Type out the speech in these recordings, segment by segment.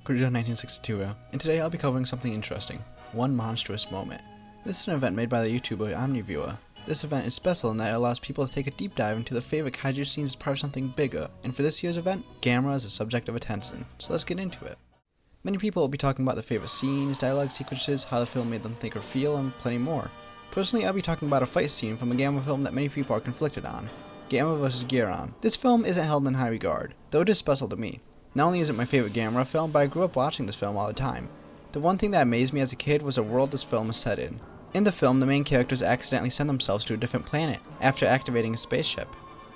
Guiron 1962 here, and today I'll be covering something interesting, One Monstrous Moment. This is an event made by the YouTuber Omniviewers. This event is special in that it allows people to take a deep dive into their favorite kaiju scenes as part of something bigger, and for this year's event, Gamera is the subject of attention, so let's get into it. Many people will be talking about their favorite scenes, dialogue sequences, how the film made them think or feel, and plenty more. Personally, I'll be talking about a fight scene from a Gamera film that many people are conflicted on, Gamera vs. Guiron. This film isn't held in high regard, though it is special to me. Not only is it my favorite Gamera film, but I grew up watching this film all the time. The one thing that amazed me as a kid was the world this film is set in. In the film, the main characters accidentally send themselves to a different planet after activating a spaceship.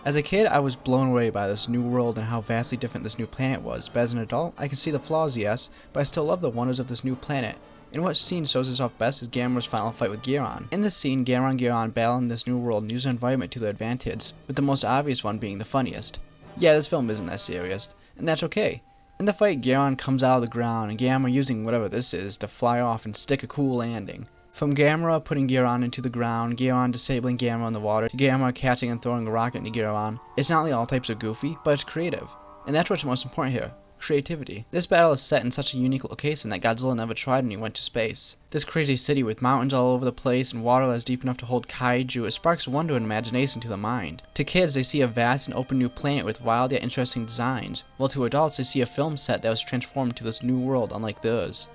As a kid, I was blown away by this new world and how vastly different this new planet was, but as an adult, I can see the flaws, yes, but I still love the wonders of this new planet. And what scene shows this off best is Gamera's final fight with Guiron. In this scene, Gamera and Guiron battle in this new world and use their environment to their advantage, with the most obvious one being the funniest. Yeah, this film isn't that serious, and that's okay. In the fight, Guiron comes out of the ground, and Gamera using whatever this is to fly off and stick a cool landing. From Gamera putting Guiron into the ground, Guiron disabling Gamera in the water, to Gamera catching and throwing a rocket into Guiron, it's not only all types of goofy, but it's creative. And that's what's most important here. Creativity. This battle is set in such a unique location that Godzilla never tried when he went to space. This crazy city with mountains all over the place and water that's deep enough to hold kaiju, it sparks wonder and imagination to the mind. To kids, they see a vast and open new planet with wild yet interesting designs, while to adults, they see a film set that was transformed to this new world unlike theirs.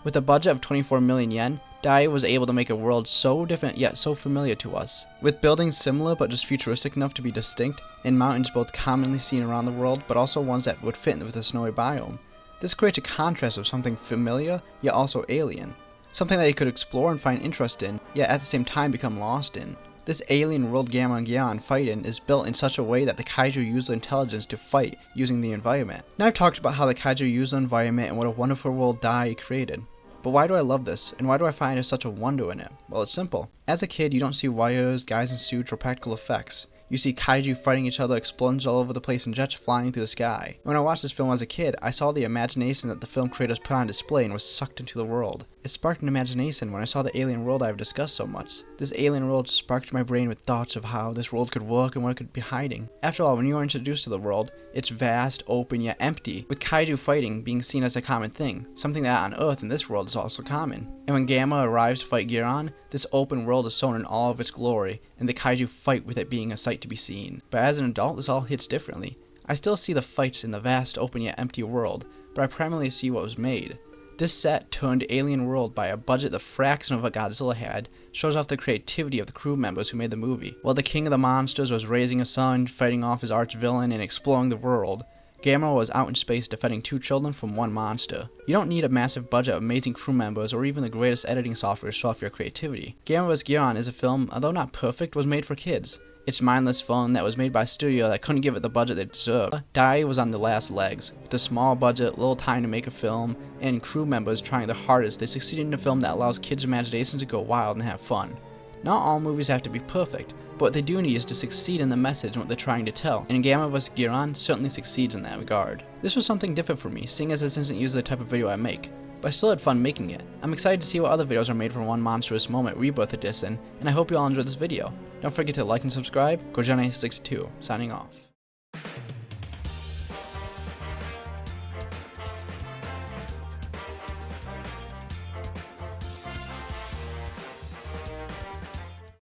With a budget of 24 million yen, Dai was able to make a world so different yet so familiar to us. With buildings similar but just futuristic enough to be distinct, and mountains both commonly seen around the world but also ones that would fit with a snowy biome. This creates a contrast of something familiar yet also alien. Something that you could explore and find interest in, yet at the same time become lost in. This alien world Gamera and Guiron fight in is built in such a way that the kaiju use their intelligence to fight using the environment. Now I've talked about how the kaiju use the environment and what a wonderful world Dai created. But why do I love this, and why do I find there's such a wonder in it? Well, it's simple. As a kid, you don't see wires, guys in suits, or practical effects. You see kaiju fighting each other, explosions all over the place, and jets flying through the sky. When I watched this film as a kid, I saw the imagination that the film creators put on display and was sucked into the world. It sparked an imagination when I saw the alien world I've discussed so much. This alien world sparked my brain with thoughts of how this world could work and what it could be hiding. After all, when you are introduced to the world, it's vast, open, yet empty, with kaiju fighting being seen as a common thing, something that on Earth in this world is also common. And when Gamera arrives to fight Guiron, this open world is shown in all of its glory, and the kaiju fight with it being a sight to be seen. But as an adult, this all hits differently. I still see the fights in the vast, open yet empty world, but I primarily see what was made. This set, turned alien world by a budget the fraction of what Godzilla had, shows off the creativity of the crew members who made the movie. While the king of the monsters was raising a son, fighting off his arch-villain, and exploring the world, Gamera was out in space defending two children from one monster. You don't need a massive budget of amazing crew members or even the greatest editing software to show off your creativity. Gamera vs. Guiron is a film, although not perfect, was made for kids. It's mindless fun that was made by a studio that couldn't give it the budget they deserved. Dai was on the last legs. With a small budget, little time to make a film, and crew members trying their hardest, they succeeded in a film that allows kids' imaginations to go wild and have fun. Not all movies have to be perfect, but what they do need is to succeed in the message and what they're trying to tell, and Gamera vs. Guiron certainly succeeds in that regard. This was something different for me, seeing as this isn't usually the type of video I make, but I still had fun making it. I'm excited to see what other videos are made for One Monstrous Moment Rebirth Edition, and I hope you all enjoyed this video. Don't forget to like and subscribe. Guiron 1962, signing off.